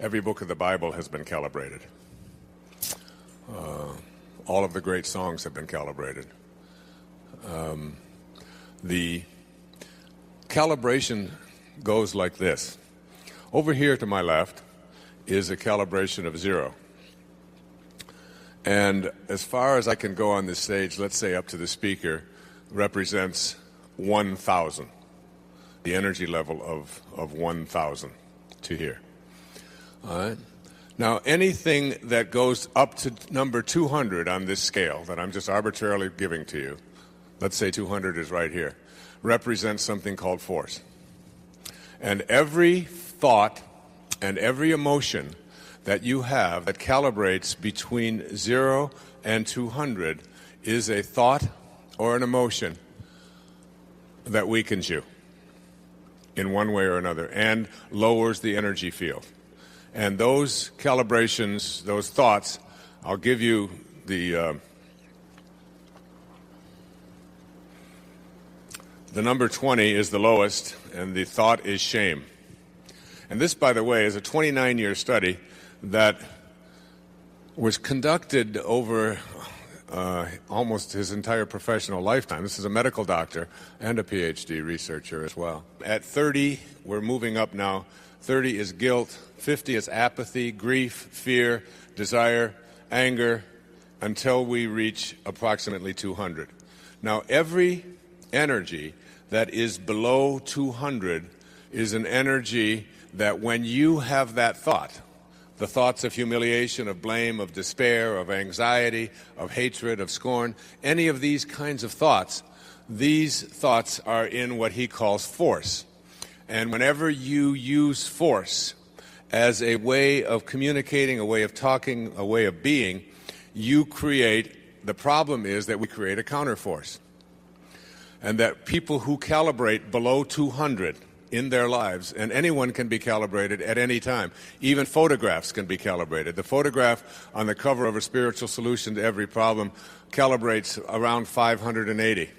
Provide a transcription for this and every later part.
Every book of the Bible has been calibrated. All of the great songs have been calibrated. The calibration goes like this. Over here to my left is a calibration of 0. And as far as I can go on this stage, let's say up to the speaker, represents 1,000. The energy level of 1,000 to here. All right? Now, anything that goes up to number 200 on this scale that I'm just arbitrarily giving to you, let's say 200 is right here, represents something called force. And every thought and every emotion that you have that calibrates between 0 and 200 is a thought or an emotion that weakens you in one way or another and lowers the energy field. And those calibrations, those thoughts, I'll give you the number 20 is the lowest, and the thought is shame. And this, by the way, is a 29-year study that was conducted over almost his entire professional lifetime. This is a medical doctor and a PhD researcher as well. At 30, we're moving up now. 30 is guilt, 50 is apathy, grief, fear, desire, anger, until we reach approximately 200. Now, every energy that is below 200 is an energy that when you have that thought, the thoughts of humiliation, of blame, of despair, of anxiety, of hatred, of scorn, any of these kinds of thoughts, these thoughts are in what he calls force. And whenever you use force as a way of communicating, a way of talking, a way of being, you create, the problem is that we create a counterforce. And that people who calibrate below 200 in their lives, and anyone can be calibrated at any time. Even photographs can be calibrated. The photograph on the cover of A Spiritual Solution to Every Problem calibrates around 580.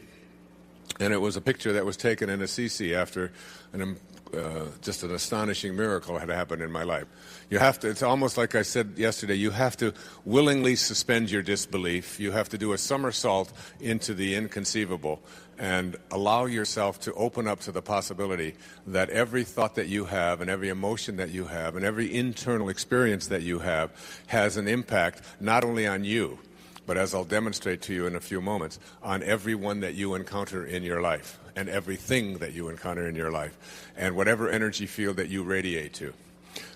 And it was a picture that was taken in Assisi after just an astonishing miracle had happened in my life. You have to, it's almost like I said yesterday, you have to willingly suspend your disbelief. You have to do a somersault into the inconceivable and allow yourself to open up to the possibility that every thought that you have and every emotion that you have and every internal experience that you have has an impact not only on you, but as I'll demonstrate to you in a few moments, on everyone that you encounter in your life and everything that you encounter in your life and whatever energy field that you radiate to.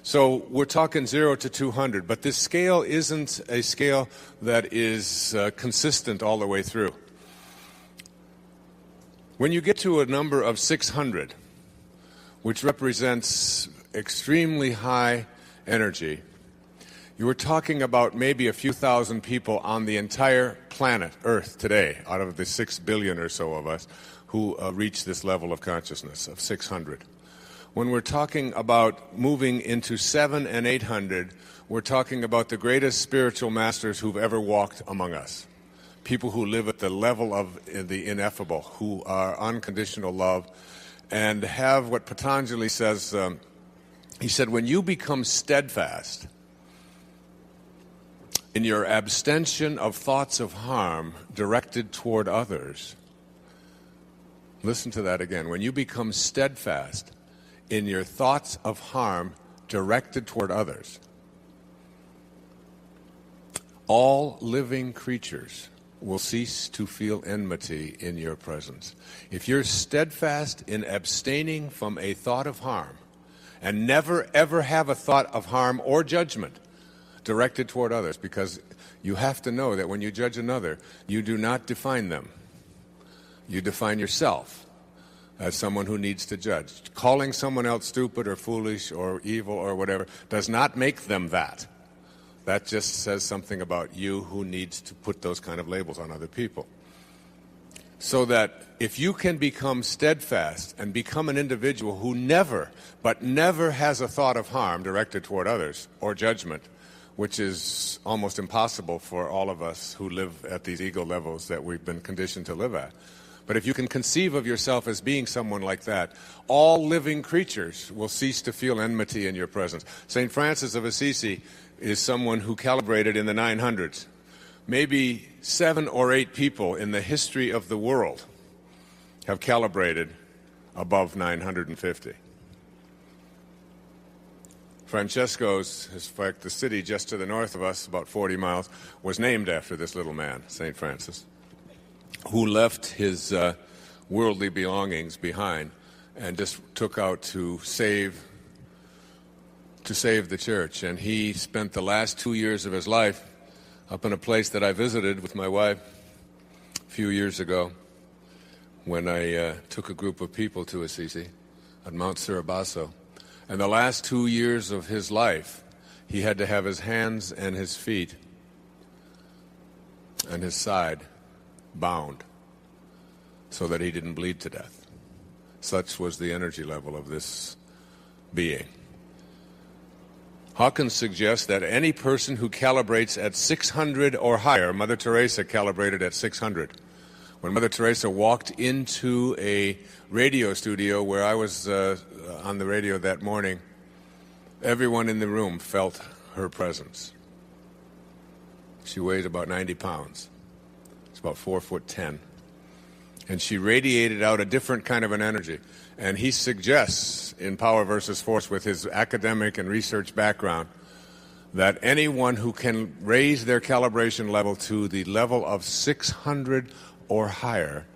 So we're talking 0 to 200, but this scale isn't a scale that is consistent all the way through. When you get to a number of 600, which represents extremely high energy, you were talking about maybe a few thousand people on the entire planet, Earth, today, out of the 6 billion or so of us who reach this level of consciousness of 600. When we're talking about moving into 700 and 800, we're talking about the greatest spiritual masters who've ever walked among us. People who live at the level of the ineffable, who are unconditional love, and have what Patanjali says, he said, when you become steadfast in your abstention of thoughts of harm directed toward others, listen to that again, when you become steadfast in your thoughts of harm directed toward others, all living creatures will cease to feel enmity in your presence. If you're steadfast in abstaining from a thought of harm and never ever have a thought of harm or judgment directed toward others, because you have to know that when you judge another, you do not define them. You define yourself as someone who needs to judge. Calling someone else stupid or foolish or evil or whatever does not make them that. That just says something about you who needs to put those kind of labels on other people. So that if you can become steadfast and become an individual who never, but never has a thought of harm directed toward others or judgment, which is almost impossible for all of us who live at these ego levels that we've been conditioned to live at. But if you can conceive of yourself as being someone like that, all living creatures will cease to feel enmity in your presence. St. Francis of Assisi is someone who calibrated in the 900s. Maybe 7 or 8 people in the history of the world have calibrated above 950. Francesco's, in fact, the city just to the north of us, about 40 miles, was named after this little man, St. Francis, who left his worldly belongings behind and just took out to save the church. And he spent the last 2 years of his life up in a place that I visited with my wife a few years ago when I took a group of people to Assisi at Mount Suribasso. And the last 2 years of his life, he had to have his hands and his feet and his side bound so that he didn't bleed to death. Such was the energy level of this being. Hawkins suggests that any person who calibrates at 600 or higher, Mother Teresa calibrated at 600. When Mother Teresa walked into a radio studio where I was on the radio that morning, everyone in the room felt her presence. She weighed about 90 pounds. It's about 4'10". And she radiated out a different kind of an energy. And he suggests in Power versus Force, with his academic and research background, that anyone who can raise their calibration level to the level of 600 or higher,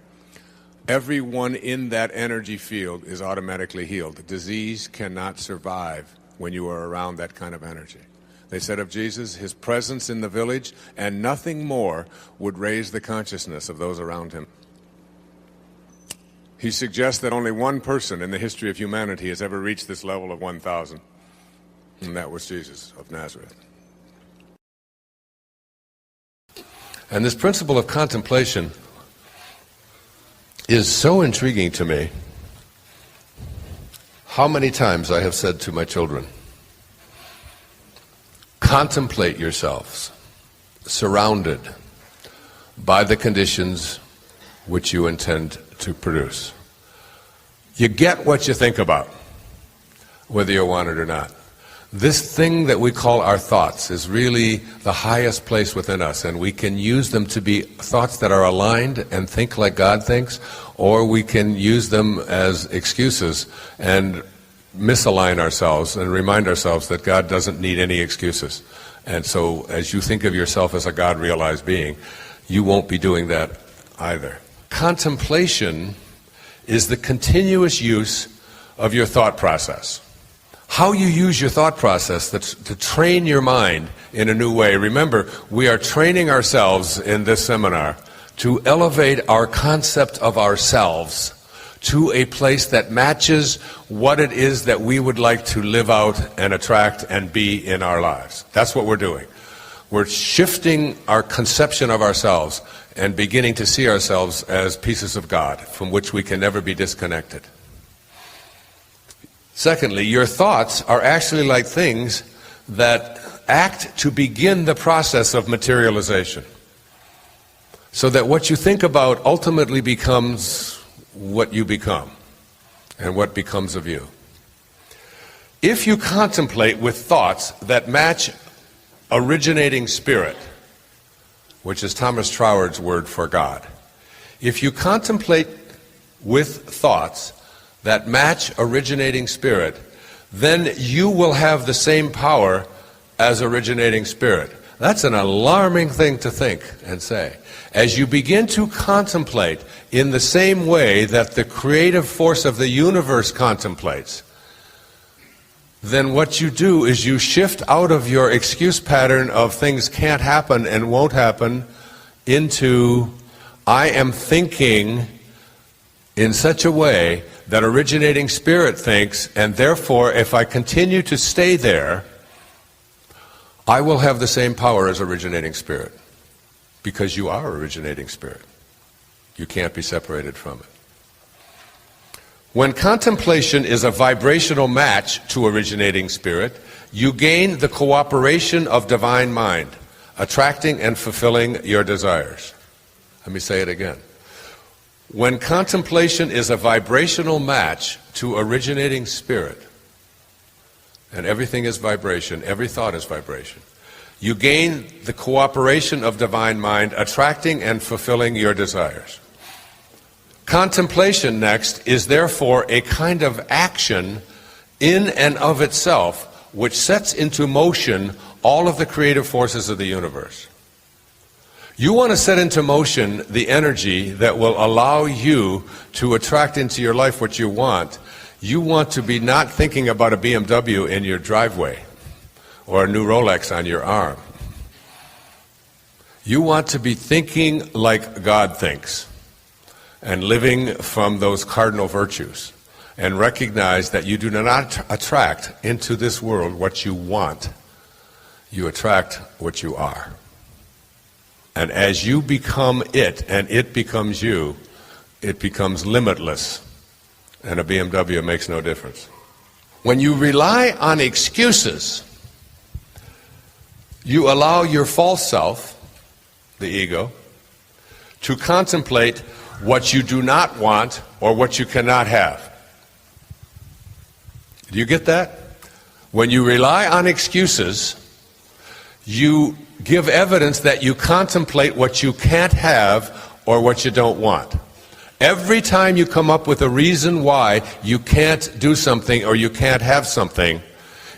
everyone in that energy field is automatically healed. Disease cannot survive when you are around that kind of energy. They said of Jesus, his presence in the village and nothing more would raise the consciousness of those around him. He suggests that only one person in the history of humanity has ever reached this level of 1,000, and that was Jesus of Nazareth. And this principle of contemplation is so intriguing to me. How many times I have said to my children, contemplate yourselves surrounded by the conditions which you intend to produce. You get what you think about, whether you want it or not. This thing that we call our thoughts is really the highest place within us, and we can use them to be thoughts that are aligned and think like God thinks, or we can use them as excuses and misalign ourselves and remind ourselves that God doesn't need any excuses. And so as you think of yourself as a God-realized being, you won't be doing that either. Contemplation is the continuous use of your thought process. How you use your thought process to train your mind in a new way. Remember, we are training ourselves in this seminar to elevate our concept of ourselves to a place that matches what it is that we would like to live out and attract and be in our lives. That's what we're doing. We're shifting our conception of ourselves and beginning to see ourselves as pieces of God from which we can never be disconnected. Secondly, your thoughts are actually like things that act to begin the process of materialization. So that what you think about ultimately becomes what you become and what becomes of you. If you contemplate with thoughts that match originating spirit, which is Thomas Troward's word for God, if you contemplate with thoughts that match originating spirit, then you will have the same power as originating spirit. That's an alarming thing to think and say. As you begin to contemplate in the same way that the creative force of the universe contemplates, then what you do is you shift out of your excuse pattern of things can't happen and won't happen into I am thinking in such a way that originating spirit thinks, and therefore if I continue to stay there, I will have the same power as originating spirit, because you are originating spirit. You can't be separated from it. When contemplation is a vibrational match to originating spirit, you gain the cooperation of divine mind, attracting and fulfilling your desires. Let me say it again. When contemplation is a vibrational match to originating spirit, and everything is vibration, every thought is vibration, you gain the cooperation of divine mind, attracting and fulfilling your desires. Contemplation, next, is therefore a kind of action in and of itself, which sets into motion all of the creative forces of the universe. You want to set into motion the energy that will allow you to attract into your life what you want. You want to be not thinking about a BMW in your driveway or a new Rolex on your arm. You want to be thinking like God thinks and living from those cardinal virtues, and recognize that you do not attract into this world what you want. You attract what you are. And as you become it, and it becomes you, it becomes limitless. And a BMW makes no difference. When you rely on excuses, you allow your false self, the ego, to contemplate what you do not want or what you cannot have. Do you get that? When you rely on excuses, you give evidence that you contemplate what you can't have or what you don't want. Every time you come up with a reason why you can't do something or you can't have something,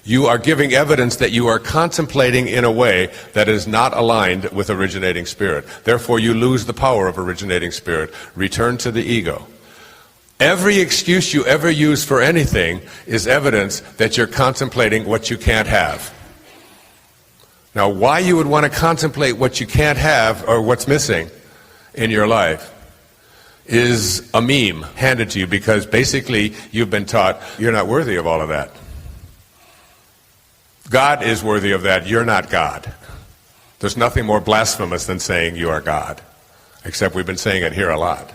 you are giving evidence that you are contemplating in a way that is not aligned with originating spirit. Therefore, you lose the power of originating spirit. Return to the ego. Every excuse you ever use for anything is evidence that you're contemplating what you can't have. Now, why you would want to contemplate what you can't have or what's missing in your life is a meme handed to you, because basically you've been taught you're not worthy of all of that. God is worthy of that. You're not God. There's nothing more blasphemous than saying you are God, except we've been saying it here a lot.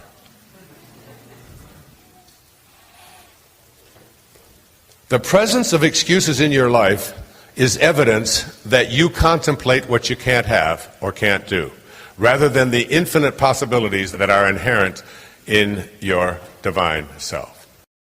The presence of excuses in your life is evidence that you contemplate what you can't have or can't do, rather than the infinite possibilities that are inherent in your divine self.